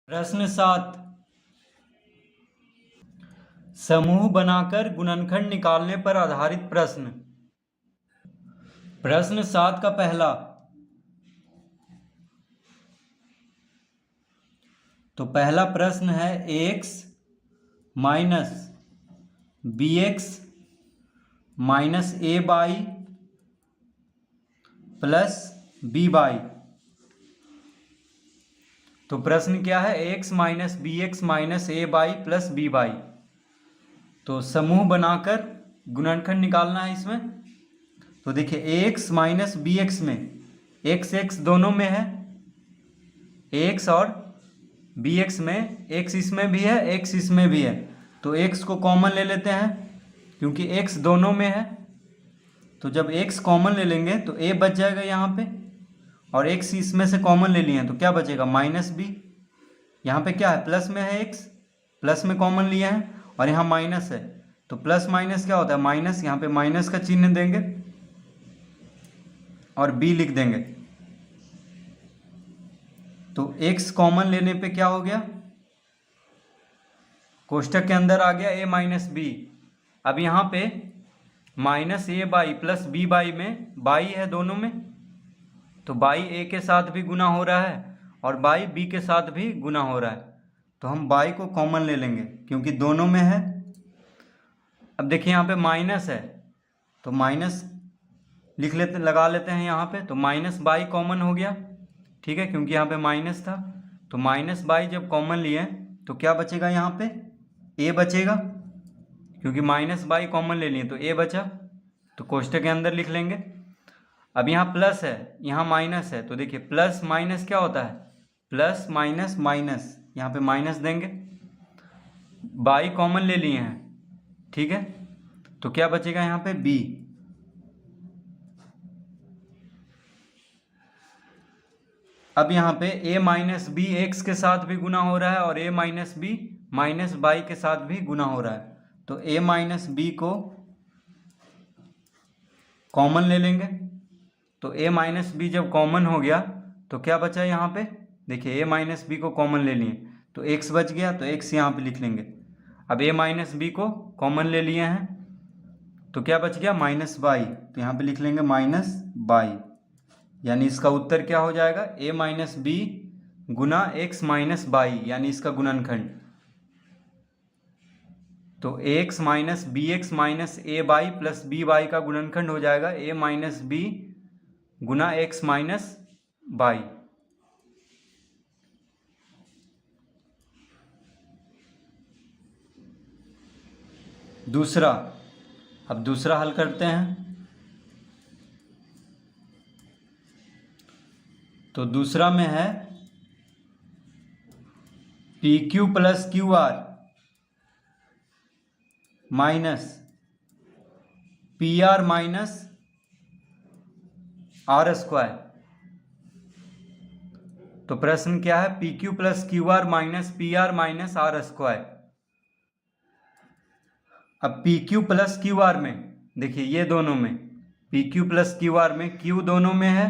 प्रश्न 7। समूह बनाकर गुणनखंड निकालने पर आधारित प्रश्न। प्रश्न 7 का पहला, तो पहला प्रश्न है ax minus bx minus a y plus b y. तो प्रश्न क्या है, x minus B X minus A y plus B y. तो समूह बनाकर गुणनखंड निकालना है इसमें। तो देखिए ax माइनस बी एक्स में x x दोनों में है, x और bx में x इसमें भी है x इसमें भी है, तो x को कॉमन ले लेते हैं क्योंकि x दोनों में है। तो जब x कॉमन ले लेंगे तो a बच जाएगा यहाँ पे, और x इसमें से कॉमन ले लिए हैं तो क्या बचेगा माइनस b। यहाँ पे क्या है, प्लस में है x, प्लस में कॉमन लिया है, और यहाँ माइनस है तो प्लस माइनस क्या होता है माइनस, यहाँ पे माइनस का चिन्ह देंगे और b लिख देंगे। तो x कॉमन लेने पे क्या हो गया, कोष्टक के अंदर आ गया a माइनस बी। अब यहाँ पे minus A y plus B y में बाई है दोनों में, तो बाई ए के साथ भी गुना हो रहा है और बाई बी के साथ भी गुना हो रहा है, तो हम बाई को कॉमन ले लेंगे क्योंकि दोनों में है। अब देखिए यहाँ पे माइनस है तो माइनस लिख लेते, लगा लेते हैं यहाँ पे, तो माइनस बाई कॉमन हो गया, ठीक है, क्योंकि यहाँ पे माइनस था। तो माइनस बाई जब कॉमन लिए तो क्या बचेगा, यहाँ पे ए बचेगा क्योंकि माइनस बाई कॉमन ले लिए तो ए बचा, तो कोष्टक के अंदर लिख लेंगे। अब यहाँ प्लस है यहाँ माइनस है, तो देखिए प्लस माइनस क्या होता है, प्लस माइनस माइनस, यहाँ पे माइनस देंगे। बाई कॉमन ले लिए हैं, ठीक है, तो क्या बचेगा यहाँ पे b। अब यहाँ पे a माइनस बी एक्स के साथ भी गुना हो रहा है और a minus B minus y के साथ भी गुना हो रहा है, तो a माइनस बी को कॉमन ले लेंगे। तो a माइनस बी जब कॉमन हो गया तो क्या बचा यहाँ पे, देखिए a माइनस बी को कॉमन ले लिए तो x बच गया, तो x यहाँ पे लिख लेंगे। अब a माइनस बी को कॉमन ले लिए हैं तो क्या बच गया माइनस बाई, तो यहाँ पे लिख लेंगे माइनस बाई, यानी इसका उत्तर क्या हो जाएगा a माइनस बी गुना x माइनस बाई, यानी इसका गुणनखंड। तो x minus B X minus A y plus B y का गुणनखंड हो जाएगा a माइनस बी गुना x माइनस बाई। दूसरा, अब दूसरा हल करते हैं। तो दूसरा में है P Q plus Q R minus P R minus R square. तो प्रश्न क्या है, P Q plus Q R minus P R minus R square. अब P Q plus Q R में देखिए ये दोनों में P Q plus Q R में क्यू दोनों में है,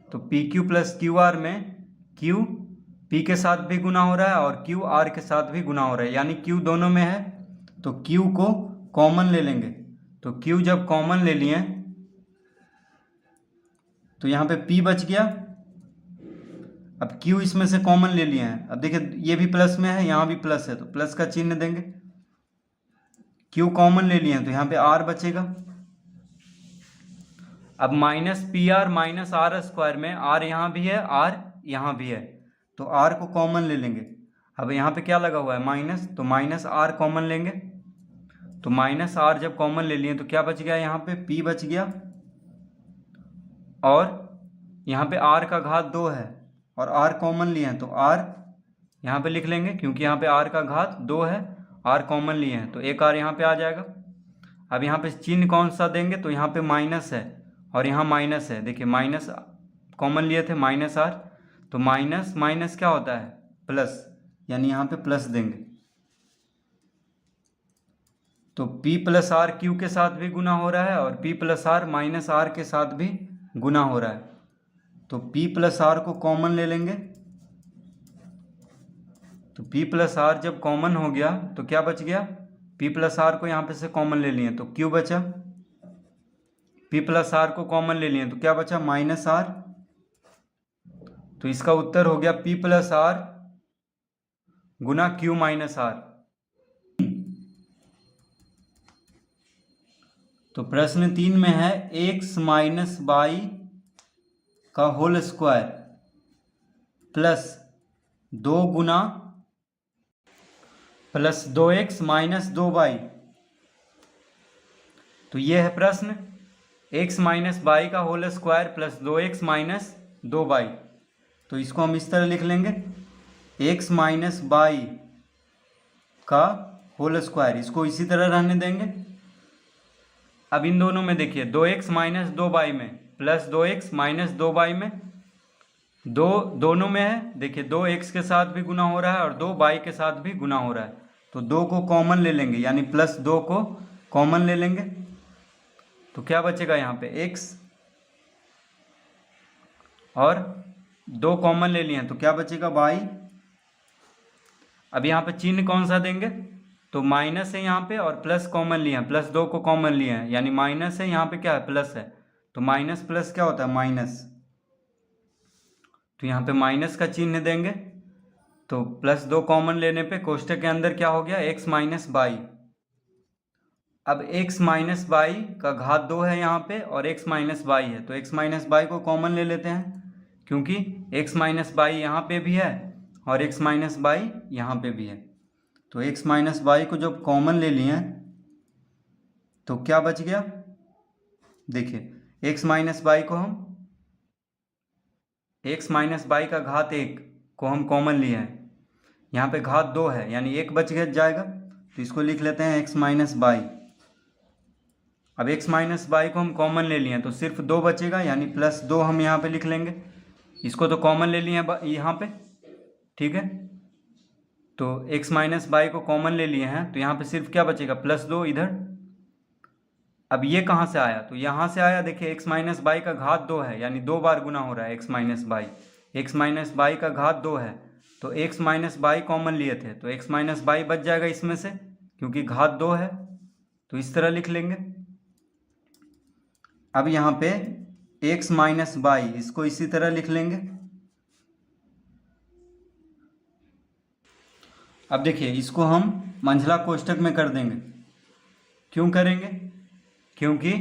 तो P Q plus Q R में क्यू पी के साथ भी गुना हो रहा है और क्यू आर के साथ भी गुना हो रहा है, यानी क्यू दोनों में है तो क्यू को कॉमन ले लेंगे। तो क्यू जब कॉमन ले लिए तो यहाँ पे p बच गया। अब q इसमें से कॉमन ले लिए हैं, अब देखिए ये भी प्लस में है यहाँ भी प्लस है तो प्लस का चिन्ह देंगे। q कॉमन ले लिए हैं तो यहाँ पे r बचेगा। अब minus P R minus R square में r यहाँ भी है r यहाँ भी है, तो r को कॉमन ले लेंगे। अब यहाँ पे क्या लगा हुआ है माइनस, तो माइनस r कॉमन लेंगे, तो माइनस r जब कॉमन ले लिए तो क्या बच गया, यहाँ पे p बच गया, और यहाँ पे r का घात 2 है और r कॉमन लिए हैं तो r यहाँ पे लिख लेंगे क्योंकि यहाँ पे r का घात 2 है, r कॉमन लिए हैं तो एक r यहाँ पे आ जाएगा। अब यहाँ पे चिन्ह कौन सा देंगे, तो यहाँ पे माइनस है और यहाँ माइनस है, देखिए माइनस कॉमन लिए थे माइनस r, तो माइनस माइनस क्या होता है प्लस, यानी यहाँ पे प्लस देंगे। तो p प्लस आर क्यू के साथ भी गुना हो रहा है और p plus R minus R के साथ भी गुना हो रहा है, तो p प्लस आर को कॉमन ले लेंगे तो p प्लस आर जब कॉमन हो गया तो क्या बच गया, p प्लस आर को यहाँ पे से कॉमन ले लिए तो q बचा, p प्लस आर को कॉमन ले लिए तो क्या बचा माइनस आर। तो इसका उत्तर हो गया p प्लस आर गुना q माइनस आर। तो प्रश्न 3 में है x माइनस बाई का whole square plus 2x minus 2y। तो ये है प्रश्न, x माइनस बाई का whole square plus 2x minus 2y। तो इसको हम इस तरह लिख लेंगे x माइनस बाई का होल स्क्वायर, इसको इसी तरह रहने देंगे। अब इन दोनों में देखिए 2x माइनस 2y में प्लस 2x माइनस 2y में दोनों में है, देखिए 2x के साथ भी गुना हो रहा है और 2y के साथ भी गुना हो रहा है। तो 2 को कॉमन ले लेंगे यानी प्लस 2 को कॉमन ले लेंगे तो क्या बचेगा यहाँ पे x, और 2 कॉमन ले लिए तो क्या बचेगा y। अब यहाँ पे चिन्ह कौन सा देंगे, तो माइनस है यहाँ पे और प्लस कॉमन लिए हैं, प्लस 2 को कॉमन लिए हैं यानी माइनस है, यहाँ पे क्या है प्लस है। तो माइनस प्लस क्या होता है माइनस, तो यहाँ पे माइनस का चिन्ह देंगे। तो प्लस 2 कॉमन लेने पे कोष्टक के अंदर क्या हो गया x माइनस बाई। अब x माइनस बाई का घात 2 है यहाँ पे और x माइनस बाई है, तो x माइनस बाई को कॉमन ले लेते हैं क्योंकि x माइनस बाई यहाँ पे भी है और x माइनस बाई यहाँ पे भी है। तो x माइनस बाई को जब कॉमन ले लिए तो क्या बच गया, देखिए x माइनस बाई को हम x माइनस बाई का घात 1 को हम कॉमन लिए हैं, यहाँ पे घात 2 है यानी 1 बच गया जाएगा। तो इसको लिख लेते हैं x माइनस बाई। अब x माइनस बाई को हम कॉमन ले लिए तो सिर्फ 2 बचेगा यानी प्लस 2 हम यहाँ पे लिख लेंगे, इसको तो कॉमन ले लिए हैं यहाँ पे, ठीक है। तो x माइनस बाई को कॉमन ले लिए हैं तो यहाँ पे सिर्फ क्या बचेगा प्लस 2 इधर। अब ये कहाँ से आया, तो यहाँ से आया, देखिए x माइनस बाई का घात 2 है यानी 2 बार गुना हो रहा है x minus by, x minus by का घात 2 है तो x माइनस बाई कॉमन लिए थे तो x माइनस बाई बच जाएगा इसमें से क्योंकि घात 2 है, तो इस तरह लिख लेंगे। अब यहाँ पे x माइनस बाई इसको इसी तरह लिख लेंगे। अब देखिए इसको हम मंझला कोष्टक में कर देंगे, क्यों करेंगे, क्योंकि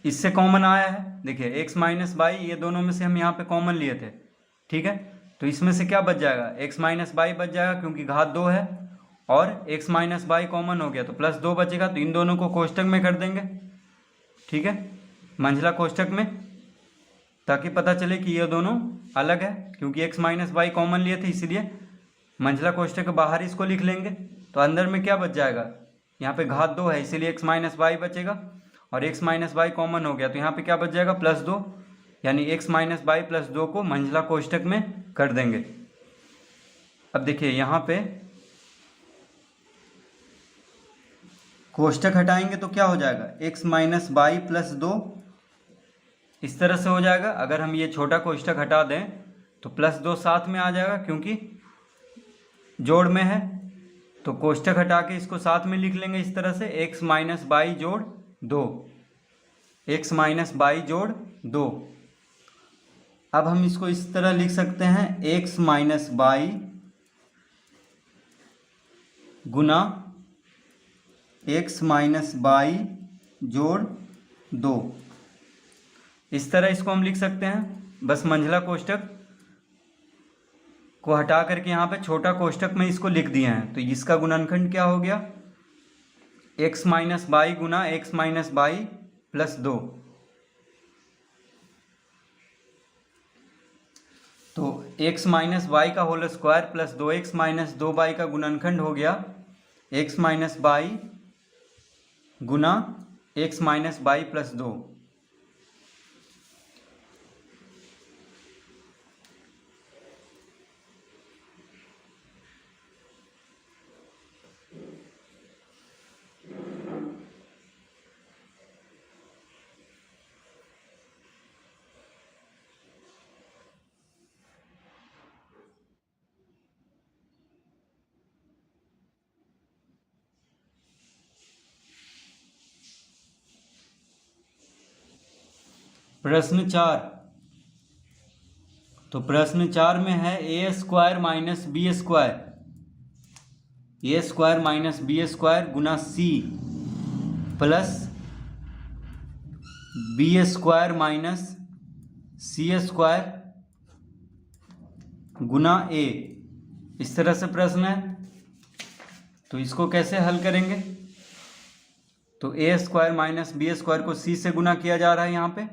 इससे कॉमन आया है, देखिए x माइनस बाई ये दोनों में से हम यहाँ पे कॉमन लिए थे, ठीक है। तो इसमें से क्या बच जाएगा x माइनस बाई बच जाएगा क्योंकि घात 2 है और x माइनस बाई कॉमन हो गया तो प्लस 2 बचेगा, तो इन दोनों को कोष्टक में कर देंगे, ठीक है, मंझला कोष्टक में, ताकि पता चले कि ये दोनों अलग है क्योंकि x माइनस बाई कॉमन लिए थे इसलिए मंझला कोष्टक के बाहर इसको लिख लेंगे। तो अंदर में क्या बच जाएगा, यहाँ पे घात 2 है इसीलिए x माइनस बाई बचेगा और x माइनस बाई कॉमन हो गया तो यहाँ पे क्या बच जाएगा प्लस 2 यानी x माइनस बाई प्लस 2 को मंझला कोष्टक में कर देंगे। अब देखिए यहाँ पे कोष्टक हटाएंगे तो क्या हो जाएगा x माइनस बाई प्लस 2 इस तरह से हो जाएगा। अगर हम ये छोटा कोष्टक हटा दें तो प्लस 2 साथ में आ जाएगा क्योंकि जोड़ में है, तो कोष्टक हटा के इसको साथ में लिख लेंगे इस तरह से x माइनस बाई जोड़ 2, x माइनस बाई जोड़ 2। अब हम इसको इस तरह लिख सकते हैं x माइनस बाई गुना x माइनस बाई जोड़ 2, इस तरह इसको हम लिख सकते हैं। बस मंझला कोष्टक को हटा करके यहाँ पे छोटा कोष्टक में इसको लिख दिए हैं, तो इसका गुणनखंड क्या हो गया x माइनस बाई गुना x माइनस बाई प्लस 2। तो x माइनस बाई का whole square plus 2x minus 2y का गुणनखंड हो गया x माइनस बाई गुना x माइनस बाई प्लस 2। प्रश्न 4। तो प्रश्न 4 में है A square minus B square, A square minus B square गुना C plus B square minus C square गुना ए, इस तरह से प्रश्न है। तो इसको कैसे हल करेंगे? तो A square minus B square को सी से गुना किया जा रहा है यहाँ पे,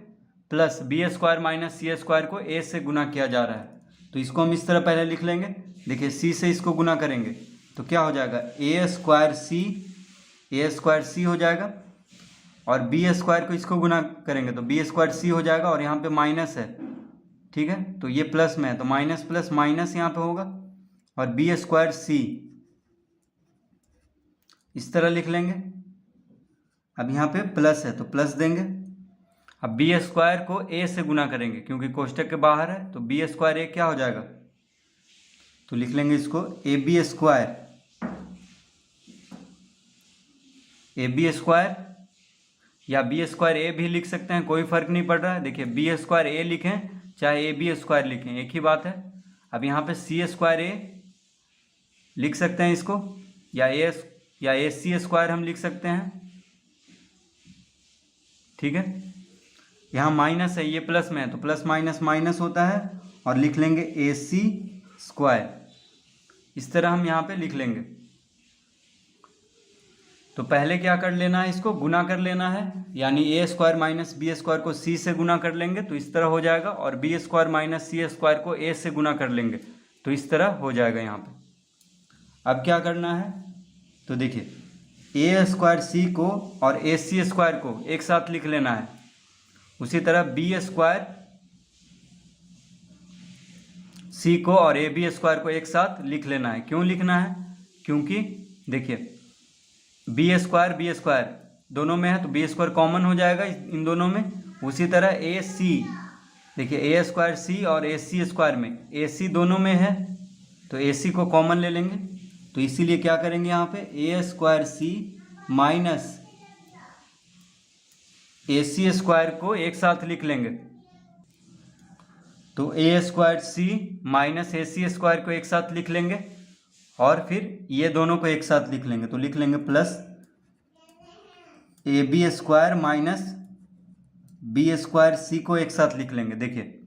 plus B square minus C square को ए से गुना किया जा रहा है। तो इसको हम इस तरह पहले लिख लेंगे। देखिए सी से इसको गुना करेंगे तो क्या हो जाएगा, ए स्क्वायर सी हो जाएगा, और बी स्क्वायर को इसको गुना करेंगे तो बी स्क्वायर सी हो जाएगा, और यहाँ पे माइनस है, ठीक है, तो ये प्लस में है तो माइनस प्लस माइनस यहाँ पे होगा, और बी स्क्वायर सी इस तरह लिख लेंगे। अब यहाँ पे प्लस है तो प्लस देंगे। अब बी स्क्वायर को ए से गुना करेंगे क्योंकि कोष्टक के बाहर है, तो बी स्क्वायर ए क्या हो जाएगा, तो लिख लेंगे इसको ए बी स्क्वायर, या बी स्क्वायर ए भी लिख सकते हैं, कोई फर्क नहीं पड़ रहा है। देखिए बी स्क्वायर ए लिखें चाहे ए बी स्क्वायर लिखें एक ही बात है। अब यहाँ पे सी स्क्वायर ए लिख सकते हैं इसको, या ए सी स्क्वायर हम लिख सकते हैं, ठीक है। यहाँ माइनस है, ये प्लस में है तो प्लस माइनस माइनस होता है, और लिख लेंगे ए सी स्क्वायर, इस तरह हम यहाँ पे लिख लेंगे। तो पहले क्या कर लेना है, इसको गुना कर लेना है, यानी ए स्क्वायर माइनस बी स्क्वायर को सी से गुना कर लेंगे तो इस तरह हो जाएगा, और B square minus C square को ए से गुना कर लेंगे तो इस तरह हो जाएगा यहाँ पे। अब क्या करना है, तो देखिए ए स्क्वायर सी को और ए सी स्क्वायर को एक साथ लिख लेना है। उसी तरह बी स्क्वायर सी को और ए बी स्क्वायर को एक साथ लिख लेना है। क्यों लिखना है, क्योंकि देखिए बी स्क्वायर दोनों में है तो बी स्क्वायर कॉमन हो जाएगा इन दोनों में। उसी तरह ए सी, देखिए ए स्क्वायर सी और ए सी स्क्वायर में ए सी दोनों में है तो ए सी को कॉमन ले लेंगे। तो इसीलिए क्या करेंगे यहाँ पे, ए स्क्वायर सी माइनस ए सी स्क्वायर को एक साथ लिख लेंगे। तो A square C minus A C square को एक साथ लिख लेंगे, और फिर ये दोनों को एक साथ लिख लेंगे तो लिख लेंगे plus A B square minus B square C को एक साथ लिख लेंगे। देखिए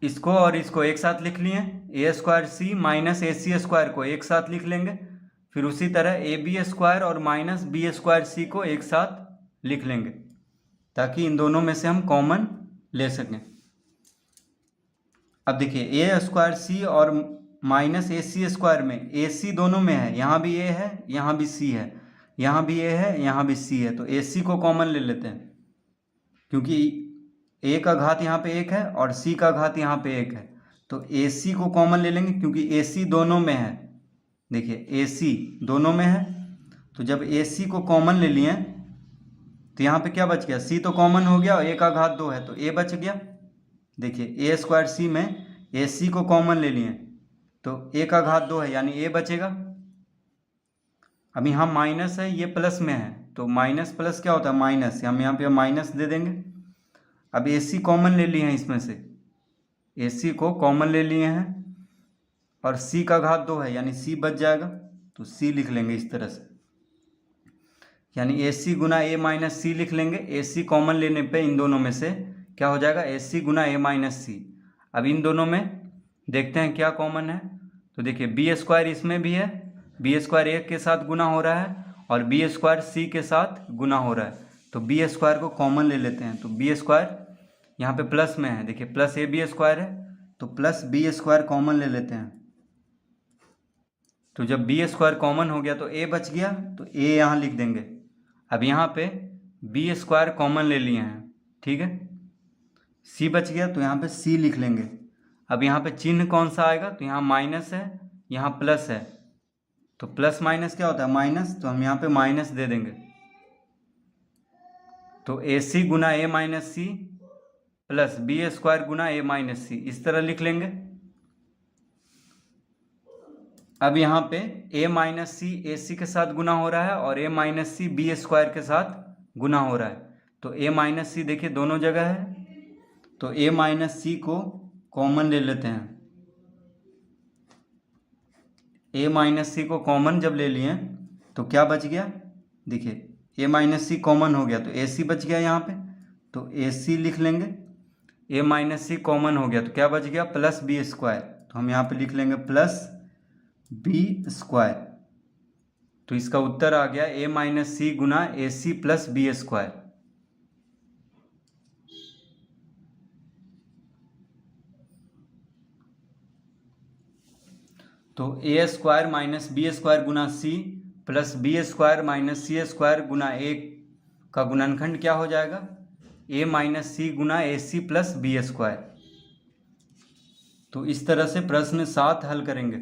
इसको और इसको एक साथ लिख लिए, ए स्क्वायर सी माइनस ए सी स्क्वायर को एक साथ लिख लेंगे, फिर उसी तरह ए बी स्क्वायर और माइनस बी स्क्वायर सी को एक साथ लिख लेंगे ताकि इन दोनों में से हम कॉमन ले सकें। अब देखिए ए स्क्वायर सी और माइनस ए सी स्क्वायर में ए सी दोनों में है, यहाँ भी ए है यहाँ भी सी है, यहाँ भी ए है यहाँ भी सी है, तो ए सी को कॉमन ले लेते हैं क्योंकि ए का घात यहाँ पे एक है और सी का घात यहाँ पे एक है, तो ए सी को कॉमन ले लेंगे क्योंकि ए सी दोनों में है। देखिए ए सी दोनों में है, तो जब ए सी को कॉमन ले लिए तो यहाँ पे क्या बच गया, सी तो कॉमन हो गया और ए का घात 2 है तो ए बच गया। देखिए ए स्क्वायर सी में ए सी को कॉमन ले लिए तो ए का घात 2 है यानी ए बचेगा। अब यहाँ माइनस है ये प्लस में है तो माइनस प्लस क्या होता है माइनस, हम यहाँ पे माइनस दे देंगे। अब ए सी कॉमन ले लिए हैं, इसमें से ए सी को कॉमन ले लिए हैं और सी का घात 2 है यानी सी बच जाएगा, तो सी लिख लेंगे इस तरह से, यानी ए सी गुना ए माइनस सी लिख लेंगे। ए सी कॉमन लेने पे इन दोनों में से क्या हो जाएगा, ए सी गुना ए माइनस सी। अब इन दोनों में देखते हैं क्या कॉमन है, तो देखिए बी स्क्वायर इसमें भी है, बी स्क्वायर ए के साथ गुना हो रहा है और बी स्क्वायर सी के साथ गुना हो रहा है, तो बी स्क्वायर को कॉमन ले लेते हैं। तो बी स्क्वायर यहाँ पे प्लस में है, देखिए प्लस ए बी स्क्वायर है तो प्लस बी स्क्वायर कॉमन ले लेते हैं। तो जब बी स्क्वायर कॉमन हो गया तो ए बच गया तो ए यहाँ लिख देंगे। अब यहाँ पे बी स्क्वायर कॉमन ले लिए हैं, ठीक है, सी बच गया तो यहाँ पे सी लिख लेंगे। अब यहाँ पे चिन्ह कौन सा आएगा, तो यहाँ माइनस है यहाँ प्लस है, तो प्लस माइनस क्या होता है माइनस, तो हम यहाँ पे माइनस दे देंगे। तो ए सी गुना A minus C plus B square गुना ए माइनस सी, इस तरह लिख लेंगे। अब यहाँ पे ए माइनस सी ए सी के साथ गुना हो रहा है और ए माइनस सी बी स्क्वायर के साथ गुना हो रहा है, तो ए माइनस सी देखिए दोनों जगह है, तो a माइनस सी को कॉमन ले लेते हैं। a माइनस सी को कॉमन जब ले लिए तो क्या बच गया, देखिए a माइनस सी कॉमन हो गया तो ए सी बच गया यहाँ पे, तो ए सी लिख लेंगे। a माइनस सी कॉमन हो गया तो क्या बच गया, प्लस बी स्क्वायर, तो हम यहाँ पे लिख लेंगे प्लस बी स्क्वायर। तो इसका उत्तर आ गया a माइनस सी गुना A C plus B square. तो A square minus B square गुना C plus B square minus C square गुना ए का गुणनखंड क्या हो जाएगा, ए माइनस सी गुना A C plus B square. तो इस तरह से प्रश्न 7 हल करेंगे।